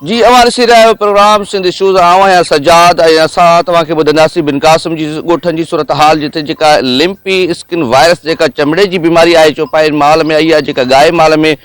जी हमारे से रहा प्रोग्राम सिंध इशूज़ आवां सजाद असां तव्हांखे ॿुधाईंदासीं बिन क़ासिम जी ॻोठनि जी सूरत हाल जिते जेका लिम्पी स्किन वायरस जेका चमड़े जी बीमारी आहे चौपाई माल में आई आहे जेका गाय माल में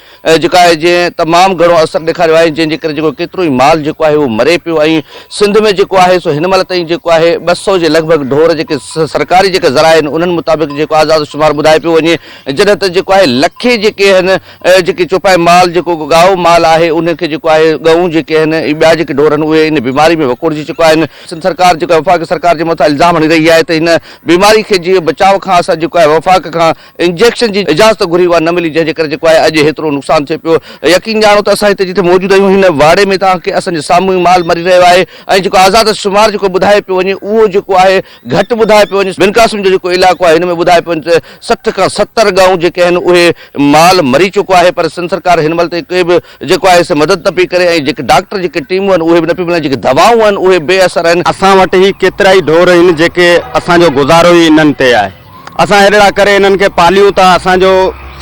जेका आहे जंहिं तमामु घणो असरु ॾेखारियो आहे जंहिंजे करे जेको केतिरो ई माल जेको आहे उहो मरे पियो ऐं सिंध में जेको आहे सो हिन महिल ताईं जेको आहे 200 जे लॻभॻि ढोर जेके सरकारी जेके ज़राए आहिनि उन्हनि मुताबिक़ जेको आज़ाद शुमार ॿुधाए पियो वञे जॾहिं त जेको आहे लखे जेके आहिनि जेके चौपाई माल जेको गाओ माल आहे उनखे जेको आहे गऊं जेके आहिनि ॿिया जेके ढोर आहिनि उहे इन बीमारी में वकोड़जी चुका आहिनि। सिंध सरकार जेको वफ़ाक़ सरकार जे मथां इल्ज़ाम हणी रही आहे त हिन बीमारी खे जीअं बचाव खां असां जेको आहे वफ़ाक़ खां इंजेक्शन जी इजाज़त घुरी उहा न मिली जंहिंजे करे जेको आहे अॼु हेतिरो नुक़सानु थिए पियो। यकीन ॼाणो त असां हिते जिते मौजूदु आहियूं हिन वाड़े में तव्हांखे असांजे साम्हूं ई माल मरी रहियो आहे ऐं जेको आज़ाद शुमार जेको ॿुधाए पियो वञे उहो जेको आहे घटि ॿुधाए पियो वञे। बिन क़ासिम जो जेको इलाइक़ो आहे हिन में ॿुधाए पियो वञे 60 खां 70 गांव जेके आहिनि उहे माल मरी चुको आहे पर सिंध सरकार हिन महिल ताईं कोई बि जेको आहे से मदद न पई करे ऐं जेके डॉक्टर जेके टीमूं आहिनि उहे बि न पई मिलनि जेके दवाऊं आहिनि उहे बेअसर आहिनि। असां वटि ही केतिरा ई ढोर आहिनि जेके असांजो गुज़ारो ई इन्हनि ते आहे। असां अहिड़ा करे इन्हनि खे पालियूं था असांजो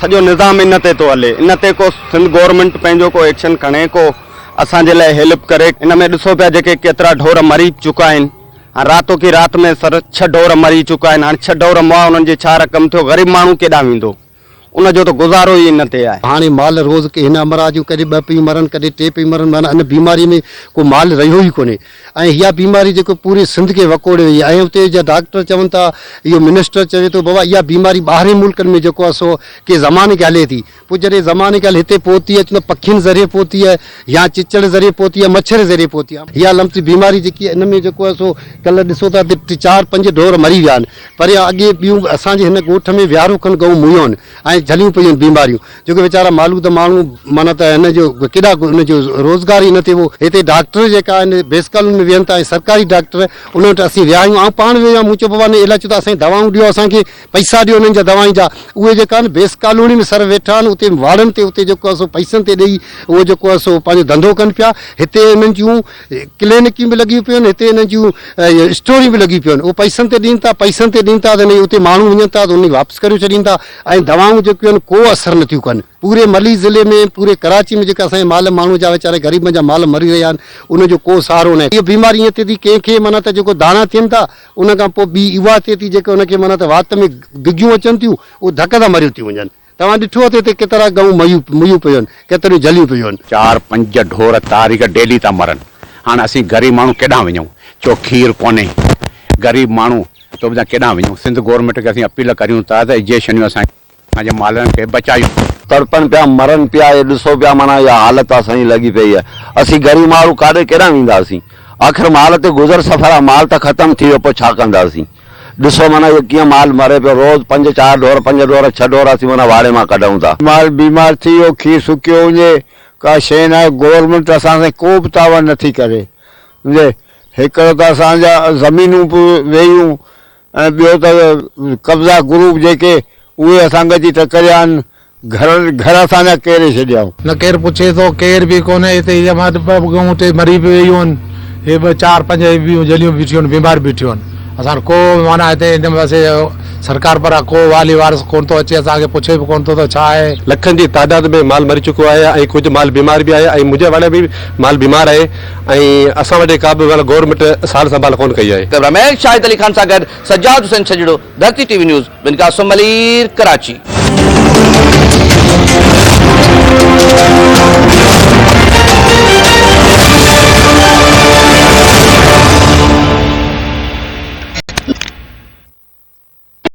सॼो निज़ाम इन ते थो हले इन ते को सिंध गवर्नमेंट पंहिंजो को एक्शन खणे को असांजे लाइ हेल्प करे। इन में ॾिसो पिया जेके केतिरा ढोर मरी चुका आहिनि रातो की रात में 6 ढोर मरी चुका आहिनि। हाणे 6 ढोर मुआ उन्हनि जी छा रक़म थियो गरीब माण्हू केॾां वेंदो उनजो तो गुज़ारो ही इन ते आहे। हाणे माल रोज़ के हिन अमरा जूं कॾहिं 2 पई मरनि कॾहिं 3 पई मरनि माना इन बीमारी में को माल रहियो ई कोन्हे ऐं हीअ बीमारी जेको पूरे सिंध खे वकोड़े वई ऐं उते जा डॉक्टर चवनि था इहो मिनिस्टर चवे थो बाबा इहा बीमारी ॿाहिरि मुल्कनि में जेको आहे सो के ज़माने खे हले थी पोइ जॾहिं ज़माने खे हले हिते पहुती आहे त पखियुनि ज़रिए पहुती आहे या चिचड़ ज़रिए पहुती आहे मच्छर ज़रिए पहुती आहे। इहा लम्पी बीमारी जेकी आहे इन में जेको आहे सो कल्ह ॾिसो था 4-5 ढोर मरी विया आहिनि पर अॻे ॿियूं असांजे हिन ॻोठ में विहारो खनि गऊं मुहियूं आहिनि ऐं झलियूं पयूं आहिनि बीमारियूं जेके वीचारा मालूम त माण्हू माना त हिन जो केॾा हुनजो रोज़गार ई न थिए। हिते डॉक्टर जेका आहिनि बेसकालुनि में वेहनि था ऐं सरकारी डॉक्टर उन वटि असीं विया आहियूं ऐं पाण विया मूं चयो बाबा ने इलाज चयो त असांखे दवाऊं ॾियो असांखे पैसा ॾियो उन्हनि जा दवाउनि जा उहे जेका आहिनि बेस कॉलोनी में सर वेठा आहिनि उते वाड़नि ते उते जेको आहे सो पैसनि ते ॾेई उहो जेको आहे सो पंहिंजो धंधो कनि पिया। हिते इन्हनि जूं क्लिनिकियूं बि लॻियूं पियूं आहिनि हिते इन्हनि जूं स्टोरियूं बि लॻियूं पियूं आहिनि उहो पैसनि ते ॾीनि था त उते माण्हू वञनि था त उन वापसि करे छॾीनि था ऐं दवाऊं जेकियूं आहिनि को असर नथियूं कनि। पूरे मली ज़िले में पूरे कराची में जेका असांजे माल माण्हू जा वीचारे ग़रीबनि जा माल मरी रहिया आहिनि उनजो को सहारो न आहे। इहा बीमारी ईअं थिए थी कंहिंखे माना त जेको दाणा थियनि था उन खां पोइ ॿी इहा थिए थी जेके उनखे माना त वात में गिगियूं अचनि थियूं उहे धक सां मरियूं थियूं वञनि। तव्हां ॾिठो आहे हिते केतिरा गऊं मुहियूं पियूं आहिनि केतिरियूं जलियूं पियूं आहिनि। 4-5 ढोर तारीख़ डेली था मरनि। हाणे असीं ग़रीब माण्हू केॾां वञूं छो खीर कोन्हे ग़रीब माण्हू तो ॿुधाए केॾां वञूं। सिंध गवर्नमेंट खे असीं अपील करियूं था त इंजेक्शनियूं असांजे मालनि खे बचायूं। तड़पनि पिया मरनि पिया इहे ॾिसो पिया माना इहा हालत असांजी लॻी पई आहे। असीं ग़रीब माण्हू काॾे केॾां वेंदासीं आख़िर माल ते गुज़र सफ़र आहे माल त ख़तमु थी वियो पोइ छा कंदासीं। ॾिसो माना इहो कीअं माल मरे पियो रोज़ 5-4 ढोर 5 ढोर 6 ढोर असीं माना वाड़े मां कढूं था। माल बीमार थी वियो खीर सुकियो वञे का शइ न आहे गवर्नमेंट असांखे को बि ताव नथी करे। सम्झे हिकिड़ो त असांजा ज़मीनूं बि वेयूं ऐं ॿियो त कब्ज़ा ग्रुप जेके उहे असांखे अची टकरिया आहिनि घर असांजा केरे छॾियऊं न केरु पुछे थो केर बि कोन्हे हिते गऊं हुते मरी बि वियूं आहिनि हे 4-5 ॿियूं जलियूं बीठियूं आहिनि बीमार बीठियूं आहिनि। असां को माना हिते हिन पासे सरकार पर को वाली वारस कोन थो अचे असांखे पुछे बि कोन थो त छा आहे। लखनि जी तादाद में माल मरी चुको आहे ऐं कुझु माल बीमार बि आहे ऐं मुंहिंजे वारे बि माल बीमार आहे ऐं असां वटि का बि गवर्नमेंट सार संभाल कोन कई आहे। कैमरामैन शाहिद अली खान सां गॾु सज्जाद हुसैन छजड़ो धरती टीवी न्यूज़ बिन क़ासिम मलीर कराची।